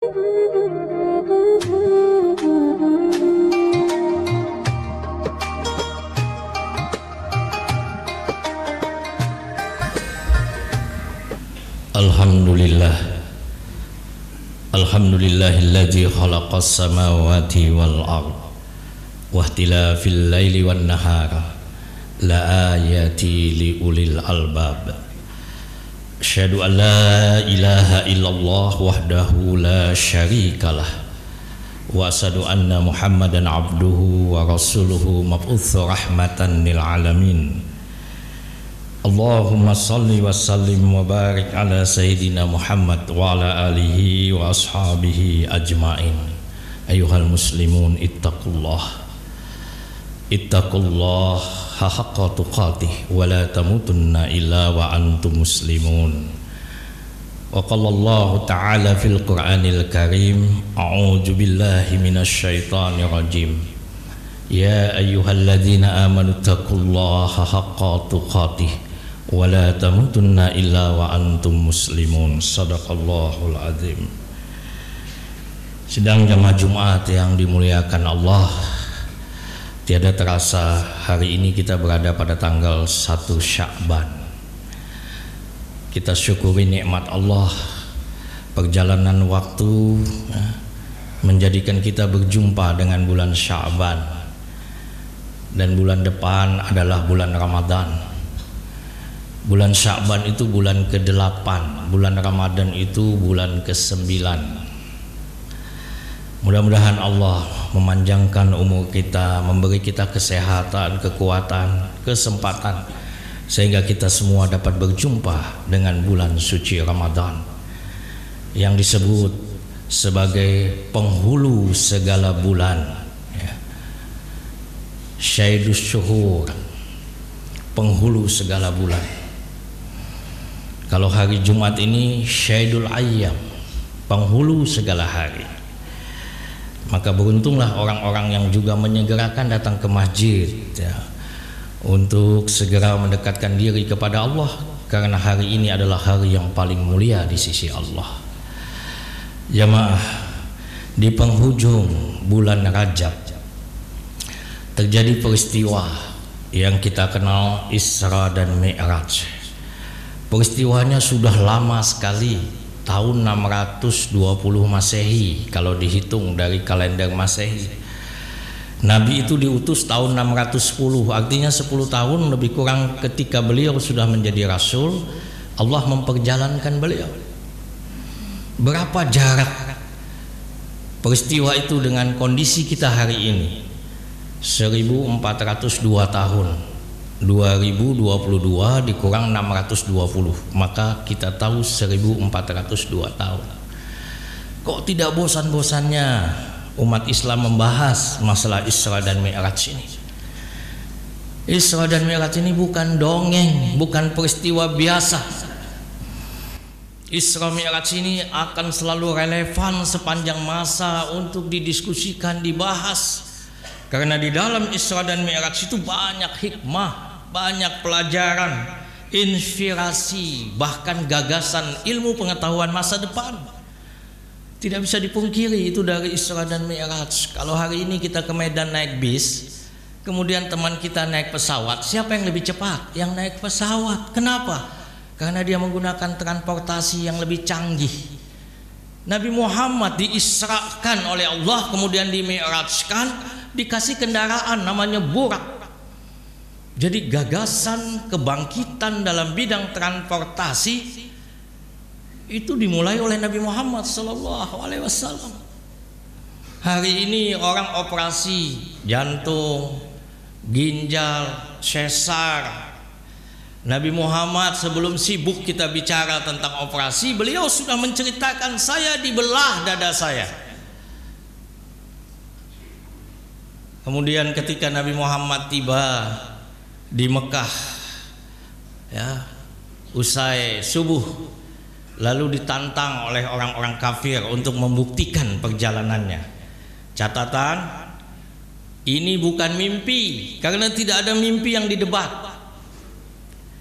Alhamdulillah, alhamdulillahilladzi khalaqas samawati wal ard wa ikhtilafil laili wan nahar la ayati li ulil albab. Asyhadu an la ilaha illallah wahdahu la syarikalah wa asyhadu anna Muhammadan abduhu wa rasuluhu mab'uts rahmatan lil alamin. Allahumma salli wa sallim wa barik ala Sayyidina Muhammad wa ala alihi wa ashabihi ajma'in. Ayuhal muslimun ittaqullah haqqa tuqatih wa la tamutunna illa wa antum muslimun. Wa qala Allah ta'ala fil Qur'anil Karim, a'udzu billahi minasy syaithanir rajim. Ya ayyuhalladzina amanu taqullaha haqqa tuqatih wa la tamutunna illa wa antum muslimun. Shadaqallahul azim. Sidang jamaah Jumat yang dimuliakan Allah, tiada terasa hari ini kita berada pada tanggal 1 Sya'ban. Kita syukuri nikmat Allah, perjalanan waktu menjadikan kita berjumpa dengan bulan Sya'ban, dan bulan depan adalah bulan Ramadan. Bulan Sya'ban itu bulan ke-8, bulan Ramadan itu bulan ke-9. Mudah-mudahan Allah memanjangkan umur kita, memberi kita kesehatan, kekuatan, kesempatan, sehingga kita semua dapat berjumpa dengan bulan suci Ramadan yang disebut sebagai penghulu segala bulan, Syaidus Syuhur, penghulu segala bulan. Kalau hari Jumat ini Syaidul Ayyam, penghulu segala hari. Maka beruntunglah orang-orang yang juga menyegerakan datang ke masjid untuk segera mendekatkan diri kepada Allah, karena hari ini adalah hari yang paling mulia di sisi Allah. Jamaah, di penghujung bulan Rajab terjadi peristiwa yang kita kenal Isra dan Mi'raj. Peristiwanya sudah lama sekali, tahun 620 Masehi kalau dihitung dari kalender Masehi. Nabi itu diutus tahun 610, artinya 10 tahun lebih kurang ketika beliau sudah menjadi Rasul, Allah memperjalankan beliau. Berapa jarak peristiwa itu dengan kondisi kita hari ini? 1402 tahun. 2022 dikurang 620, maka kita tahu 1402 tahun. Kok tidak bosan-bosannya umat Islam membahas masalah Isra dan Mi'raj ini? Isra dan Mi'raj ini bukan dongeng, bukan peristiwa biasa. Isra Mi'raj ini akan selalu relevan sepanjang masa untuk didiskusikan, dibahas, karena di dalam Isra dan Mi'raj itu banyak hikmah, banyak pelajaran, inspirasi, bahkan gagasan ilmu pengetahuan masa depan. Tidak bisa dipungkiri itu dari Isra dan Mi'raj. Kalau hari ini kita ke Medan naik bis, kemudian teman kita naik pesawat, siapa yang lebih cepat? Yang naik pesawat. Kenapa? Karena dia menggunakan transportasi yang lebih canggih. Nabi Muhammad diisrakan oleh Allah, kemudian dimi'rajkan, dikasih kendaraan namanya burak. Jadi gagasan kebangkitan dalam bidang transportasi itu dimulai oleh Nabi Muhammad SAW. Hari ini orang operasi jantung, ginjal, sesar. Nabi Muhammad sebelum sibuk kita bicara tentang operasi, beliau sudah menceritakan, saya dibelah dada saya. Kemudian ketika Nabi Muhammad tiba di Mekah, usai subuh, lalu ditantang oleh orang-orang kafir untuk membuktikan perjalanannya. Catatan, ini bukan mimpi, karena tidak ada mimpi yang didebat.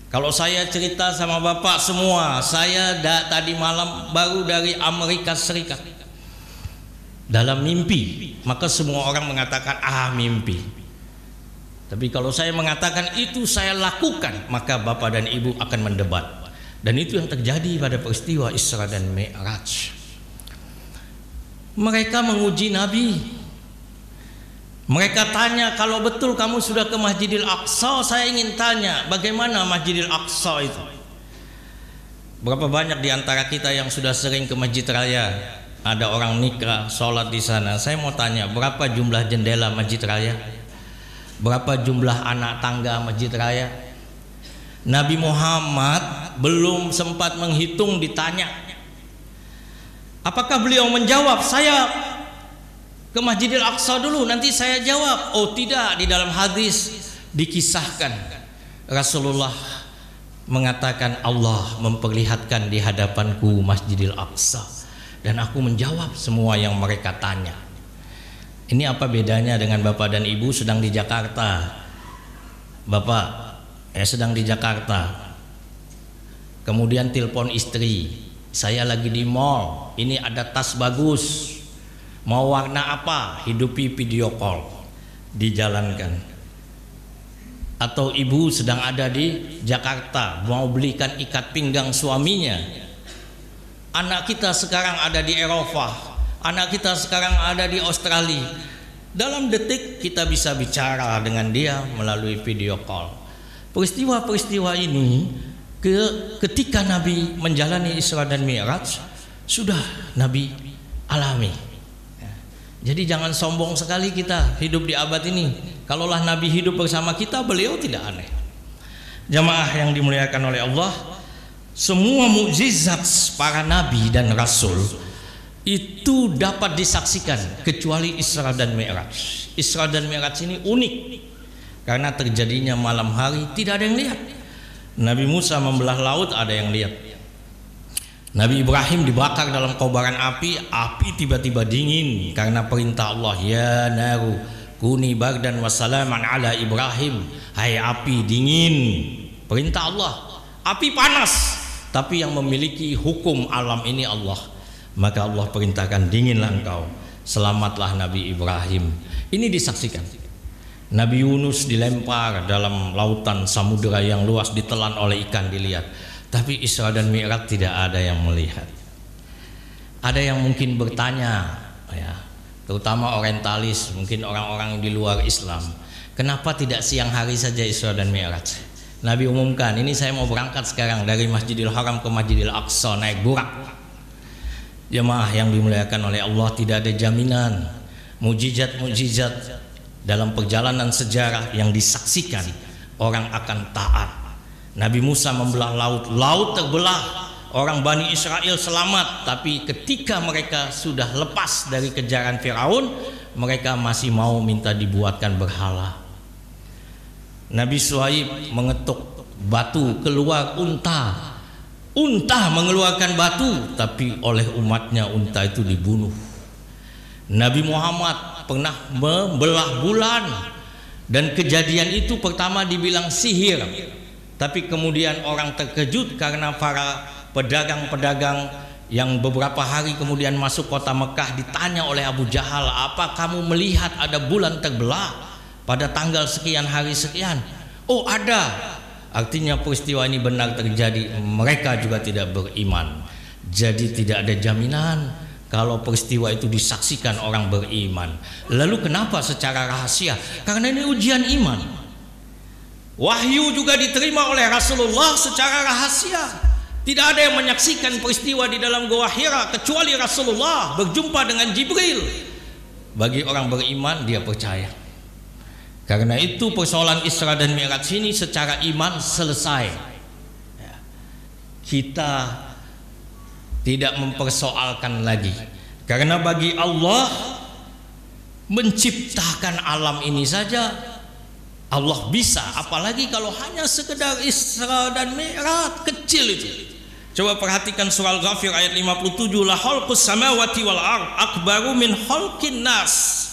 Kalau saya cerita sama bapak semua, saya tadi malam baru dari Amerika Serikat. dalam mimpi, maka semua orang mengatakan mimpi. Tapi kalau saya mengatakan itu saya lakukan, maka bapak dan ibu akan mendebat. Dan itu yang terjadi pada peristiwa Isra dan Mi'raj. Mereka menguji Nabi. Mereka tanya, kalau betul kamu sudah ke Masjidil Aqsa, saya ingin tanya, bagaimana Masjidil Aqsa itu? Berapa banyak di antara kita yang sudah sering ke Masjid Raya? Ada orang nikah, sholat di sana. Saya mau tanya, berapa jumlah jendela Masjid Raya? Berapa jumlah anak tangga Masjid Raya? Nabi Muhammad belum sempat menghitung, ditanya. Apakah beliau menjawab, saya ke Masjidil Aqsa dulu, nanti saya jawab? Oh tidak, di dalam hadis dikisahkan Rasulullah mengatakan, Allah memperlihatkan di hadapanku Masjidil Aqsa dan aku menjawab semua yang mereka tanya. Ini apa bedanya dengan bapak dan ibu sedang di Jakarta? Bapak, sedang di Jakarta, kemudian telepon istri, saya lagi di mall, ini ada tas bagus, mau warna apa? Hidupi video call, dijalankan. Atau ibu sedang ada di Jakarta, mau belikan ikat pinggang suaminya. Anak kita sekarang ada di Eropa, anak kita sekarang ada di Australia. Dalam detik kita bisa bicara dengan dia melalui video call. Peristiwa-peristiwa ini ketika Nabi menjalani Isra dan Mi'raj sudah Nabi alami. Jadi jangan sombong sekali kita hidup di abad ini. Kalaulah Nabi hidup bersama kita, beliau tidak aneh. Jamaah yang dimuliakan oleh Allah, semua mukjizat para nabi dan rasul itu dapat disaksikan kecuali Isra dan Mi'raj. Isra dan Mi'raj ini unik karena terjadinya malam hari, tidak ada yang lihat. Nabi Musa membelah laut, ada yang lihat. Nabi Ibrahim dibakar dalam kobaran api, api tiba-tiba dingin karena perintah Allah, ya naru kuni bardan wassalaman ala Ibrahim. Hai api dingin, perintah Allah. Api panas, tapi yang memiliki hukum alam ini Allah. Maka Allah perintahkan, dinginlah engkau, selamatlah Nabi Ibrahim. Ini disaksikan. Nabi Yunus dilempar dalam lautan samudera yang luas, ditelan oleh ikan, dilihat. Tapi Isra dan Mi'raj tidak ada yang melihat. Ada yang mungkin bertanya, ya, terutama orientalis, mungkin orang-orang di luar Islam, kenapa tidak siang hari saja Isra dan Mi'raj? Nabi umumkan, ini saya mau berangkat sekarang dari Masjidil Haram ke Masjidil Aqsa naik burak. Jemaah yang dimuliakan oleh Allah, tidak ada jaminan mukjizat-mukjizat dalam perjalanan sejarah yang disaksikan orang akan taat. Nabi Musa membelah laut, laut terbelah, orang Bani Israel selamat. Tapi ketika mereka sudah lepas dari kejaran Firaun, mereka masih mau minta dibuatkan berhala. Nabi Shu'aib mengetuk batu, keluar unta. Unta mengeluarkan batu, tapi oleh umatnya unta itu dibunuh. Nabi Muhammad pernah membelah bulan, dan kejadian itu pertama dibilang sihir. Tapi kemudian orang terkejut karena para pedagang-pedagang yang beberapa hari kemudian masuk kota Mekah ditanya oleh Abu Jahal, apa kamu melihat ada bulan terbelah pada tanggal sekian hari sekian? Oh ada. Artinya peristiwa ini benar terjadi. Mereka juga tidak beriman. Jadi tidak ada jaminan kalau peristiwa itu disaksikan orang beriman. Lalu kenapa secara rahasia? Karena ini ujian iman. Wahyu juga diterima oleh Rasulullah secara rahasia. Tidak ada yang menyaksikan peristiwa di dalam Gua Hira kecuali Rasulullah berjumpa dengan Jibril. Bagi orang beriman, dia percaya. Karena itu persoalan Isra dan Mi'raj ini secara iman selesai. Kita tidak mempersoalkan lagi. Karena bagi Allah menciptakan alam ini saja Allah bisa, apalagi kalau hanya sekedar Isra dan Mi'raj, kecil itu. Coba perhatikan surah Al-Ghafir ayat 57, la khalqus samawati wal ard akbaru min khalqin nas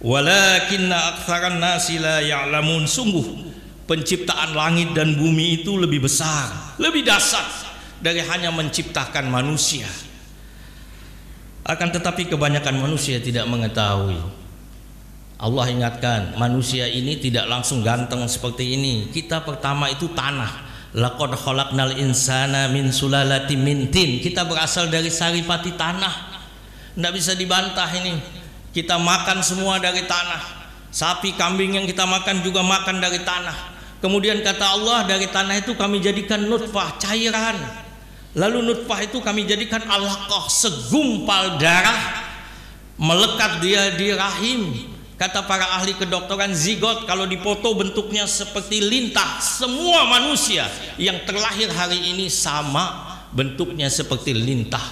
walakinna aktsaran nasi la ya'lamun. Sungguh penciptaan langit dan bumi itu lebih besar, lebih dahsyat dari hanya menciptakan manusia. Akan tetapi kebanyakan manusia tidak mengetahui. Allah ingatkan, manusia ini tidak langsung ganteng seperti ini. Kita pertama itu tanah. Laqad khalaqnal insana min sulalatin min tin. Kita berasal dari saripati tanah. Tidak bisa dibantah ini. Kita makan semua dari tanah. Sapi, kambing yang kita makan juga makan dari tanah. Kemudian kata Allah, dari tanah itu kami jadikan nutfah, cairan. Lalu nutfah itu kami jadikan alaqah, segumpal darah, melekat dia di rahim. Kata para ahli kedokteran, zigot kalau dipoto bentuknya seperti lintah. Semua manusia yang terlahir hari ini sama bentuknya seperti lintah.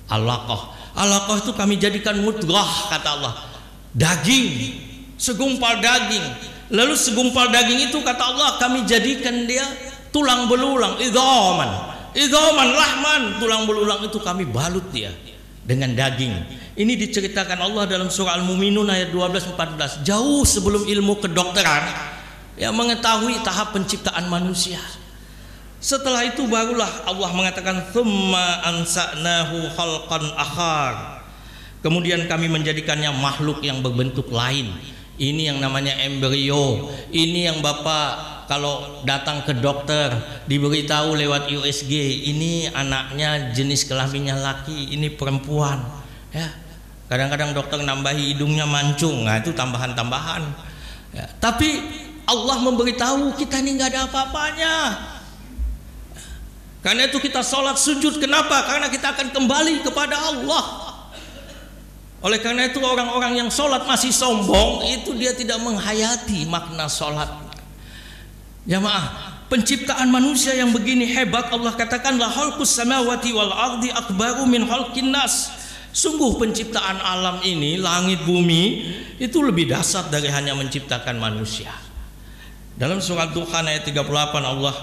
Alaqah, alaqah itu kami jadikan mudrah, kata Allah, daging, segumpal daging. Lalu segumpal daging itu kata Allah kami jadikan dia tulang belulang, idhaman lahman, tulang belulang itu kami balut dia dengan daging. Ini diceritakan Allah dalam surah Al-Mu'minun ayat 12-14, jauh sebelum ilmu kedokteran yang mengetahui tahap penciptaan manusia. Setelah itu barulah Allah mengatakan tsumma ansa'nahu khalqan akhar. Kemudian kami menjadikannya makhluk yang berbentuk lain. Ini yang namanya embrio. Ini yang Bapak kalau datang ke dokter diberitahu lewat USG, ini anaknya jenis kelaminnya laki, ini perempuan. Ya, kadang-kadang dokter nambahi hidungnya mancung, nah itu tambahan-tambahan. Ya, tapi Allah memberitahu kita ini nggak ada apa-apanya. Karena itu kita sholat sujud. Kenapa? Karena kita akan kembali kepada Allah. Oleh karena itu orang-orang yang sholat masih sombong, itu dia tidak menghayati makna sholat. Jamaah, penciptaan manusia yang begini hebat, Allah katakan la khalqus samawati wal ardi akbaru min khalqin nas. Sungguh penciptaan alam ini, langit bumi, itu lebih dahsyat dari hanya menciptakan manusia. Dalam surat Dukhan ayat 38 Allah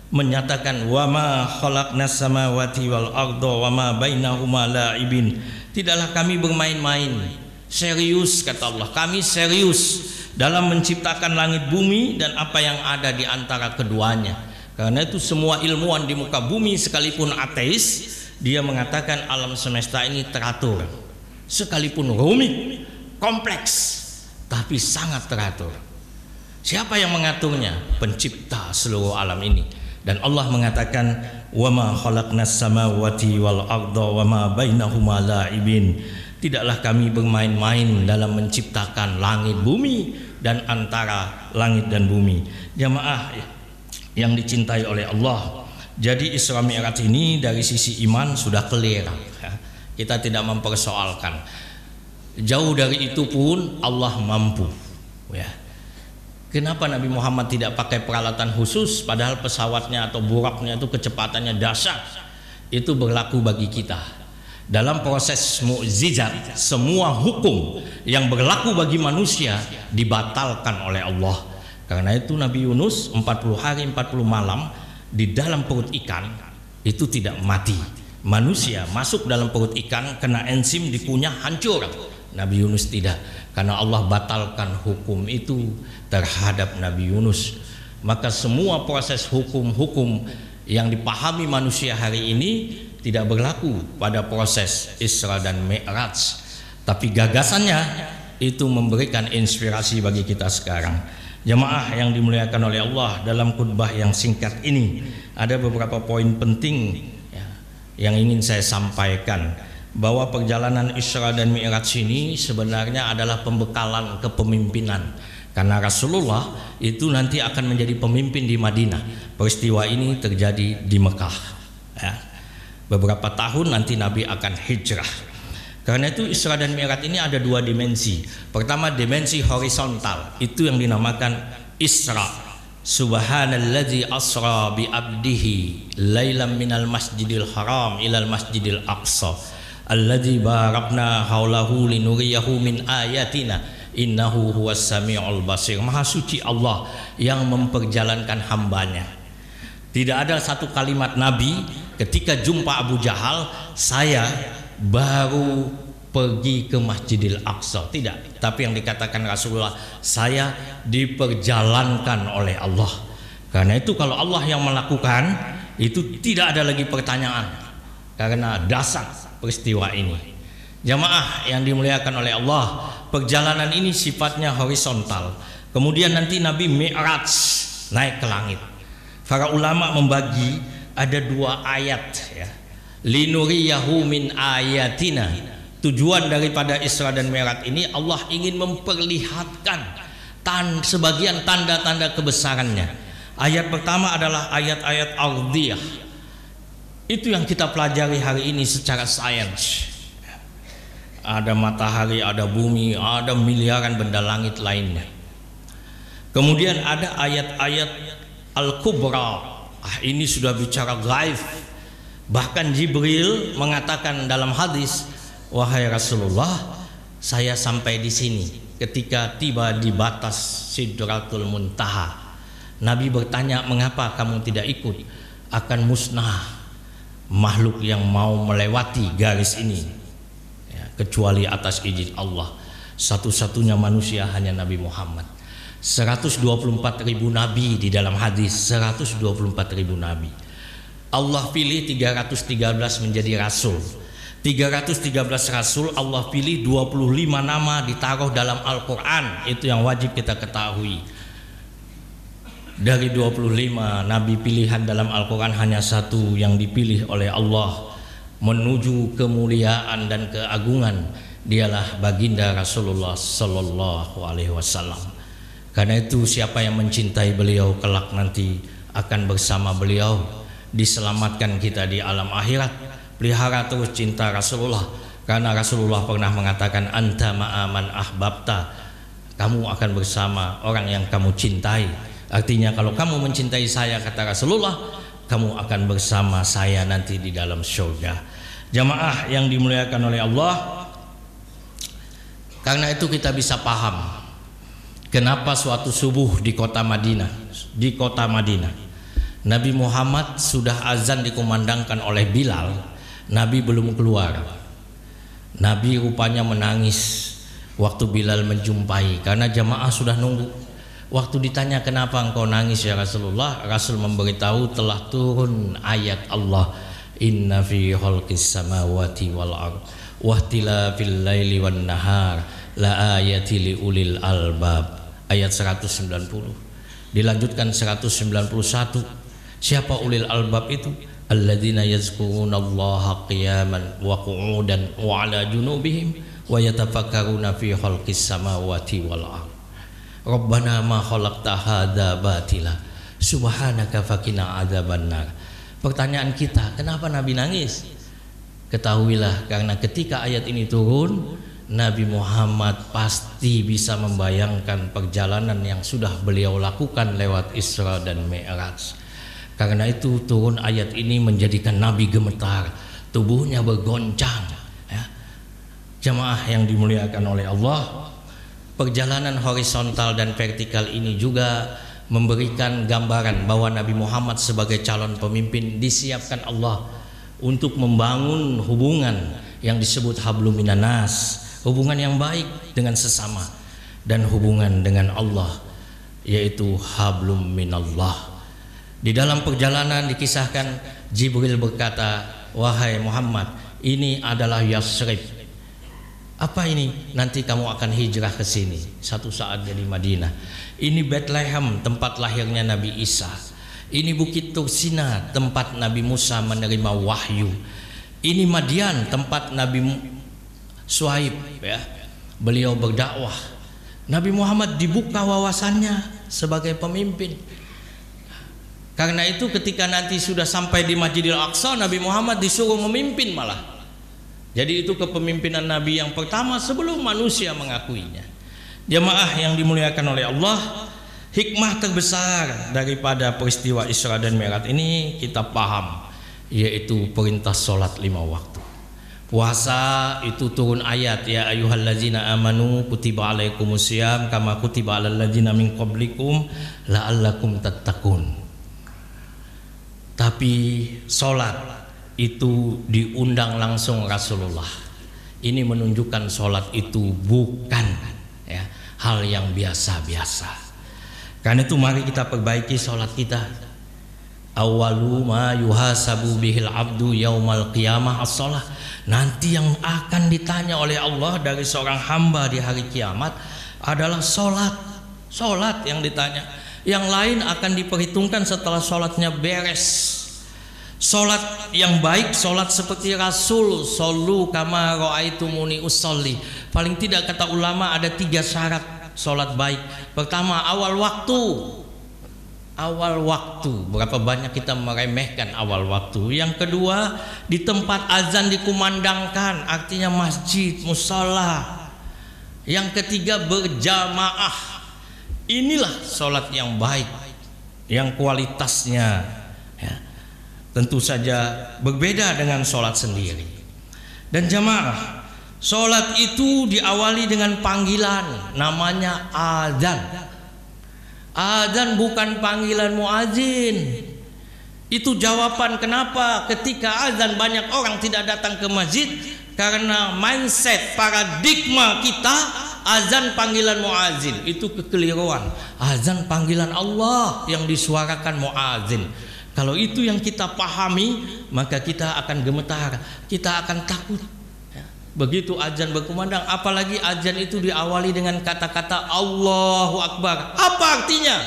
menyatakan wa ma khalaqnas samawati wal arda wa ma bainahuma la'ibin. Tidaklah kami bermain-main. Serius kata Allah, kami serius dalam menciptakan langit bumi dan apa yang ada di antara keduanya. Karena itu semua ilmuwan di muka bumi sekalipun ateis, dia mengatakan alam semesta ini teratur. Sekalipun rumit, kompleks, tapi sangat teratur. Siapa yang mengaturnya? Pencipta seluruh alam ini. Dan Allah mengatakan wa ma khalaqnas samawati wal arda wa ma bainahuma la'ibin. Tidaklah kami bermain-main dalam menciptakan langit bumi dan antara langit dan bumi. Jamaah yang dicintai oleh Allah, jadi Isra Mi'raj ini dari sisi iman sudah clear, kita tidak mempersoalkan. Jauh dari itu pun Allah mampu, ya. Kenapa Nabi Muhammad tidak pakai peralatan khusus padahal pesawatnya atau buraknya itu kecepatannya dahsyat? Itu berlaku bagi kita. Dalam proses mukjizat, semua hukum yang berlaku bagi manusia dibatalkan oleh Allah. Karena itu Nabi Yunus 40 hari 40 malam di dalam perut ikan itu tidak mati. Manusia masuk dalam perut ikan kena enzim dikunyah hancur. Nabi Yunus tidak, karena Allah batalkan hukum itu terhadap Nabi Yunus. Maka semua proses hukum-hukum yang dipahami manusia hari ini tidak berlaku pada proses Isra dan Mi'raj, tapi gagasannya itu memberikan inspirasi bagi kita sekarang. Jamaah yang dimuliakan oleh Allah, dalam khutbah yang singkat ini ada beberapa poin penting ya, yang ingin saya sampaikan, bahwa perjalanan Isra dan Mi'raj ini sebenarnya adalah pembekalan kepemimpinan. Karena Rasulullah itu nanti akan menjadi pemimpin di Madinah. Peristiwa ini terjadi di Mekah ya. Beberapa tahun nanti Nabi akan hijrah. Karena itu Isra dan Mi'raj ini ada dua dimensi. Pertama dimensi horizontal, itu yang dinamakan Isra. Subhanalladzi asra bi abdihi lailam minal masjidil haram ilal masjidil aqsa alladzi barakna haulahu linuriyahu min ayatina innahu huwas samiul basir. Maha suci Allah yang memperjalankan hambanya. Tidak ada satu kalimat Nabi ketika jumpa Abu Jahal, saya baru pergi ke Masjidil Aqsa, tidak. Tapi yang dikatakan Rasulullah, saya diperjalankan oleh Allah. Karena itu kalau Allah yang melakukan, itu tidak ada lagi pertanyaan, karena dasar peristiwa ini. Jamaah yang dimuliakan oleh Allah, perjalanan ini sifatnya horizontal. Kemudian nanti Nabi Mi'raj, naik ke langit. Para ulama membagi ada 2 ayat ya. Linuriyahu min ayatina. Tujuan daripada Isra dan Mi'raj ini Allah ingin memperlihatkan sebagian tanda-tanda kebesarannya. Ayat pertama adalah ayat-ayat ardhiyah. Itu yang kita pelajari hari ini secara sains. Ada matahari, ada bumi, ada miliaran benda langit lainnya. Kemudian ada ayat-ayat al-kubra. Ini sudah bicara gaib. Bahkan Jibril mengatakan dalam hadis, wahai Rasulullah, saya sampai di sini ketika tiba di batas Sidratul Muntaha. Nabi bertanya, mengapa kamu tidak ikut? Akan musnah makhluk yang mau melewati garis ini ya, kecuali atas izin Allah. Satu-satunya manusia hanya Nabi Muhammad. 124.000 nabi di dalam hadis, 124.000 nabi. Allah pilih 313 menjadi rasul. 313 rasul Allah pilih, 25 nama ditaruh dalam Al-Quran. Itu yang wajib kita ketahui. Dari 25 nabi pilihan dalam Al-Quran, hanya 1 yang dipilih oleh Allah menuju kemuliaan dan keagungan, dialah baginda Rasulullah Sallallahu Alaihi Wasallam. Karena itu siapa yang mencintai beliau kelak nanti akan bersama beliau, diselamatkan kita di alam akhirat. Pelihara terus cinta Rasulullah, karena Rasulullah pernah mengatakan, anta ma'aman ahbabta, kamu akan bersama orang yang kamu cintai. Artinya kalau kamu mencintai saya, kata Rasulullah, kamu akan bersama saya nanti di dalam surga. Jamaah yang dimuliakan oleh Allah, karena itu kita bisa paham kenapa suatu subuh di kota Madinah, Nabi Muhammad sudah azan dikumandangkan oleh Bilal, Nabi belum keluar. Nabi rupanya menangis waktu Bilal menjumpai, karena jamaah sudah nunggu. Waktu ditanya, kenapa engkau nangis ya Rasulullah, Rasul memberitahu telah turun ayat Allah, inna fi khalqis samawati wal ard wa ikhtilafil laili wan nahar la ayati li ulil albab. Ayat 190. Dilanjutkan 191. Siapa ulil albab itu? Alladzina yazkurunallaha qiyaman wa qu'udan wa ala junubihim wa yatafakkaruna fi khalqis samawati wal ard. Rabbana ma khalaqta hadza batila subhanaka faqina adzabannar. Pertanyaan kita, kenapa Nabi nangis? Ketahuilah, karena ketika ayat ini turun, Nabi Muhammad pasti bisa membayangkan perjalanan yang sudah beliau lakukan lewat Isra dan Mi'raj. Karena itu turun ayat ini menjadikan Nabi gemetar, tubuhnya bergoncang ya. Jamaah yang dimuliakan oleh Allah, perjalanan horizontal dan vertikal ini juga memberikan gambaran bahwa Nabi Muhammad sebagai calon pemimpin disiapkan Allah untuk membangun hubungan yang disebut hablum minanas, hubungan yang baik dengan sesama, dan hubungan dengan Allah yaitu hablum minallah. Di dalam perjalanan dikisahkan Jibril berkata, wahai Muhammad, ini adalah Yasrib. Apa ini? Nanti kamu akan hijrah ke sini satu saat dari Madinah. Ini Bethlehem, tempat lahirnya Nabi Isa. Ini Bukit Tursina, tempat Nabi Musa menerima wahyu. Ini Madian, tempat Nabi Shuaib ya, beliau berdakwah. Nabi Muhammad dibuka wawasannya sebagai pemimpin. Karena itu ketika nanti sudah sampai di Masjidil Aqsa, Nabi Muhammad disuruh memimpin malah. Jadi itu kepemimpinan Nabi yang pertama sebelum manusia mengakuinya. Jamaah yang dimuliakan oleh Allah, hikmah terbesar daripada peristiwa Isra dan Mi'raj ini kita paham, yaitu perintah sholat 5 waktu. Puasa itu turun ayat, ya ayyuhallazina amanu kutiba alaikumusiyam kama kutiba alal ladzina min qablikum la'allakum tattaqun. Tapi sholat itu diundang langsung Rasulullah. Ini menunjukkan sholat itu bukan ya, hal yang biasa-biasa. Karena itu mari kita perbaiki sholat kita. Awwalu ma yuhasabu bihil abdu yaumal qiyamah as-shalah. Nanti yang akan ditanya oleh Allah dari seorang hamba di hari kiamat adalah solat. Solat yang ditanya. Yang lain akan diperhitungkan setelah solatnya beres. Solat yang baik, solat seperti Rasul, shollu kama ra'aitumuni usolli. Paling tidak kata ulama ada 3 syarat solat baik. Pertama, awal waktu. Awal waktu, berapa banyak kita meremehkan awal waktu. Yang kedua, di tempat azan dikumandangkan, artinya masjid, musola. Yang ketiga, berjamaah. Inilah solat yang baik, yang kualitasnya tentu saja berbeda dengan solat sendiri. Dan jamaah, solat itu diawali dengan panggilan, namanya azan. Azan bukan panggilan muazin. Itu jawaban kenapa ketika azan banyak orang tidak datang ke masjid, karena mindset paradigma kita azan panggilan muazin. Itu kekeliruan. Azan panggilan Allah yang disuarakan muazin. Kalau itu yang kita pahami, maka kita akan gemetar, kita akan takut. Begitu azan berkumandang, apalagi azan itu diawali dengan kata-kata Allahu Akbar. Apa artinya?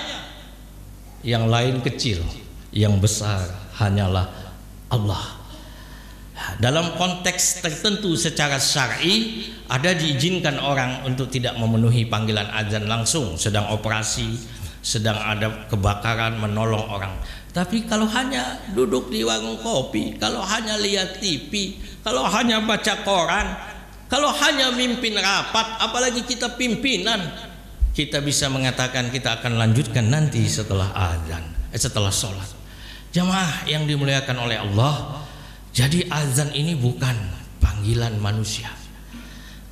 Yang lain kecil, yang besar hanyalah Allah. Dalam konteks tertentu secara syar'i ada diizinkan orang untuk tidak memenuhi panggilan azan langsung, sedang operasi, sedang ada kebakaran, menolong orang. Tapi kalau hanya duduk di warung kopi, kalau hanya lihat TV, kalau hanya baca koran, kalau hanya mimpin rapat, apalagi kita pimpinan, kita bisa mengatakan kita akan lanjutkan nanti setelah azan, setelah sholat. Jamaah yang dimuliakan oleh Allah, jadi azan ini bukan panggilan manusia.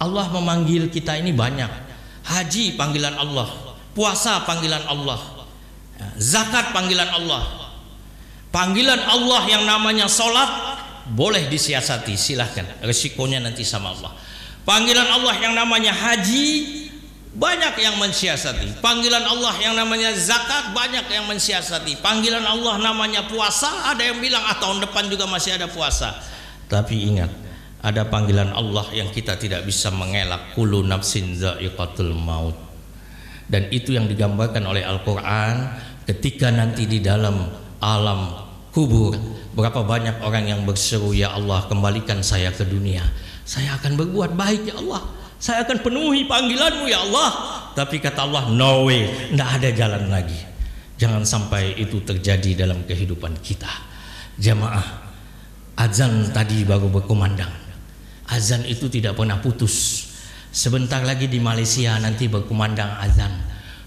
Allah memanggil kita ini banyak. Haji panggilan Allah, puasa panggilan Allah, zakat panggilan Allah. Panggilan Allah yang namanya sholat boleh disiasati, silahkan, resikonya nanti sama Allah. Panggilan Allah yang namanya haji banyak yang mensiasati. Panggilan Allah yang namanya zakat banyak yang mensiasati. Panggilan Allah namanya puasa, ada yang bilang tahun depan juga masih ada puasa. Tapi ingat, ada panggilan Allah yang kita tidak bisa mengelak, kullu nafsin dha'iqatul maut. Dan itu yang digambarkan oleh Al-Quran ketika nanti di dalam alam kubur, berapa banyak orang yang berseru, ya Allah kembalikan saya ke dunia, saya akan berbuat baik ya Allah, saya akan penuhi panggilanmu ya Allah. Tapi kata Allah, no way, tidak ada jalan lagi. Jangan sampai itu terjadi dalam kehidupan kita. Jamaah, azan tadi baru berkumandang, azan itu tidak pernah putus. Sebentar lagi di Malaysia nanti berkumandang azan.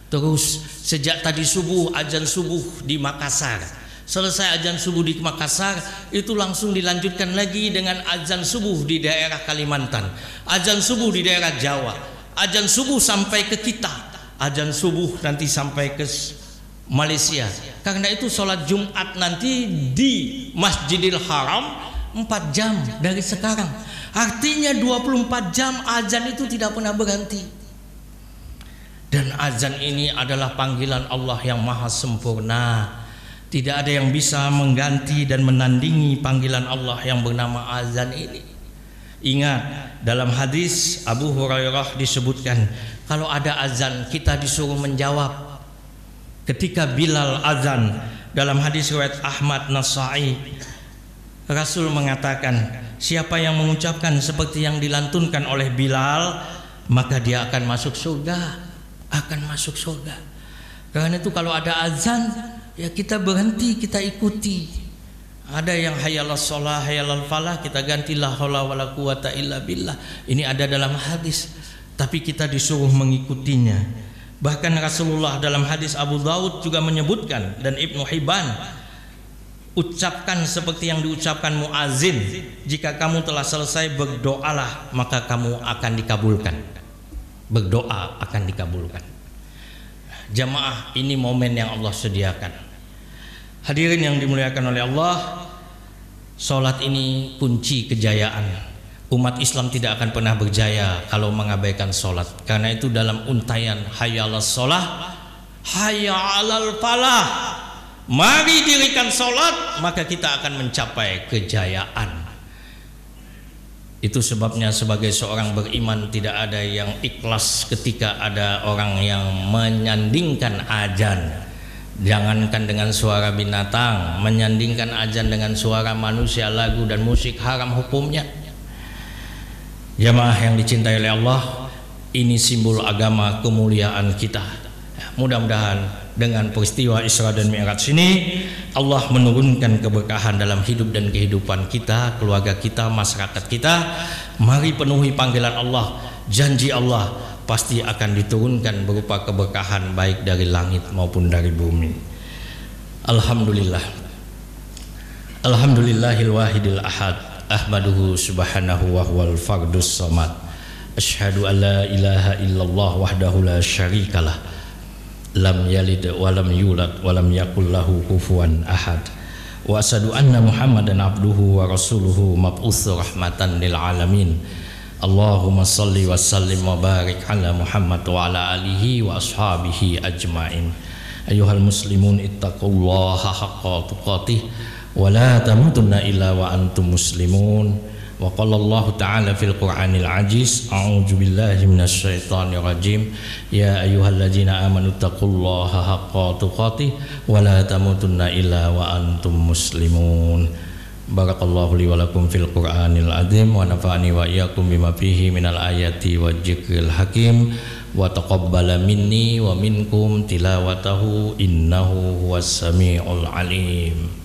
Terus sejak tadi subuh, azan subuh di Makassar. Selesai azan subuh di Makassar, itu langsung dilanjutkan lagi dengan azan subuh di daerah Kalimantan, azan subuh di daerah Jawa, azan subuh sampai ke kita, azan subuh nanti sampai ke Malaysia. Karena itu sholat Jumat nanti di Masjidil Haram 4 jam dari sekarang. Artinya 24 jam azan itu tidak pernah berhenti. Dan azan ini adalah panggilan Allah yang maha sempurna. Tidak ada yang bisa mengganti dan menandingi panggilan Allah yang bernama azan ini. Ingat, dalam hadis Abu Hurairah disebutkan, kalau ada azan kita disuruh menjawab. Ketika Bilal azan, dalam hadis riwayat Ahmad Nasai, Rasul mengatakan, siapa yang mengucapkan seperti yang dilantunkan oleh Bilal, maka dia akan masuk surga, akan masuk surga. Karena itu kalau ada azan, ya kita berhenti, kita ikuti. Ada yang hayalas sholah, hayalal falah, kita ganti la haula wala quwata illa billah. Ini ada dalam hadis, tapi kita disuruh mengikutinya. Bahkan Rasulullah dalam hadis Abu Daud juga menyebutkan, dan Ibnu Hibban, ucapkan seperti yang diucapkan muazin, jika kamu telah selesai berdoalah maka kamu akan dikabulkan. Berdoa akan dikabulkan. Jamaah, ini momen yang Allah sediakan. Hadirin yang dimuliakan oleh Allah, sholat ini kunci kejayaan. Umat Islam tidak akan pernah berjaya kalau mengabaikan sholat. Karena itu dalam untayan hayya 'alas sholah, hayya 'alal falah, Mari dirikan sholat, maka kita akan mencapai kejayaan. Itu sebabnya sebagai seorang beriman tidak ada yang ikhlas ketika ada orang yang menyandingkan azan. Jangankan dengan suara binatang, menyandingkan azan dengan suara manusia, lagu dan musik haram hukumnya. Jamaah yang dicintai oleh Allah, ini simbol agama kemuliaan kita. Mudah-mudahan dengan peristiwa Isra dan Mi'raj ini Allah menurunkan keberkahan dalam hidup dan kehidupan kita, keluarga kita, masyarakat kita. Mari penuhi panggilan Allah. Janji Allah pasti akan diturunkan berupa keberkahan baik dari langit maupun dari bumi. Alhamdulillah. Alhamdulillahil wahidil ahad. Ahmaduhu subhanahu wa huwal fardus samad. Asyhadu an la ilaha illallah wahdahu la syarikalah. Lam yalid walam yulad walam yakul lahu kufuwan ahad. Wa asyhadu anna Muhammadan abduhu wa rasuluhu mab'utsu rahmatan lil alamin. Allahumma salli wa sallim wa barik ala Muhammad wa ala alihi wa ashabihi ajmain. Ayyuhal muslimun ittaqullaha haqqa tuqatih wa la tamutunna illa wa antum muslimun. Wa qala Allah ta'ala fil Qur'anil aziz, a'udzu billahi minasy syaithanir rajim, ya ayyuhalladzina amanu taqullaha haqqa tuqatih wa la tamutunna illa wa antum muslimun. Barakallahu li wa lakum fil Qur'anil azim wa nafa'ani wa iyyakum bima fihi minal ayati wa dzikril hakim wa taqabbala minni wa minkum tilawatahu innahu huwas samiul alim.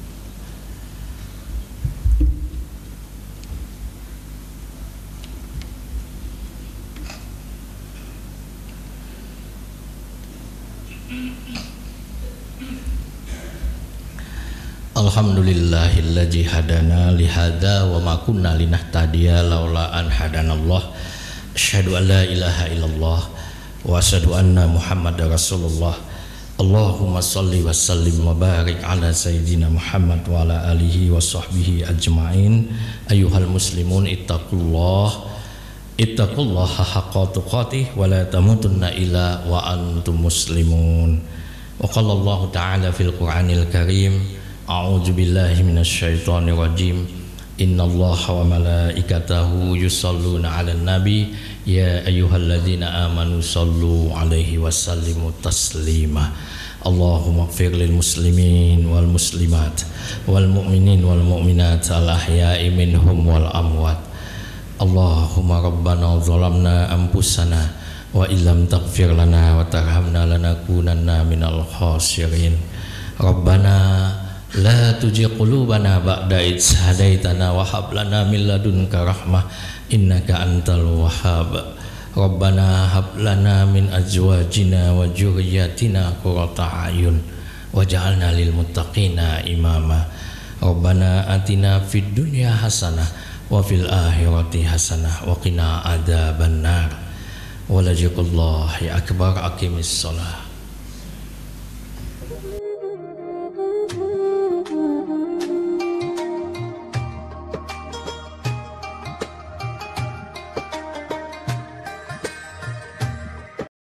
Alhamdulillahilladzi hadana lihada wa ma kunna linahtadiya laula an hadanallah. Asyhadu an la ilaha illallah wa asyhadu anna Muhammadar Rasulullah. Allahumma shalli wa sallim wa barik ala sayyidina Muhammad wa ala alihi wa sahbihi ajmain. Ayyuhal muslimun ittaqullaha haqqa tuqatih wa la tamutunna illa wa antum muslimun. Wa qala Allah ta'ala fil Qur'anil karim, a'udzu billahi minasy syaithanir rajim. Innallaha wa malaikatahu yusholluna 'alan nabi ya ayyuhalladzina amanu shallu 'alaihi wa sallimu taslima. Allahumma ighfir lil muslimin wal muslimat wal mu'minin wal mu'minat al ahya'i minhum wal amwat. Allahumma rabbana zalamna anfusana wa illam taghfir lana wa tarhamna lanakunanna minal khasirin. Rabbana la tuzigh qulubana ba'da idh hadaitana wa hab lana min ladunka rahmah innaka antal wahhab. Rabbana hab lana min azwajina wa dzurriyyatina qurrata a'yun waj'alna lil muttaqina imama. Rabbana atina fid dunya hasanah wa fil akhirati hasanah wa qina adzabannar. Walajiqullahi akbar. Aqimis shalah.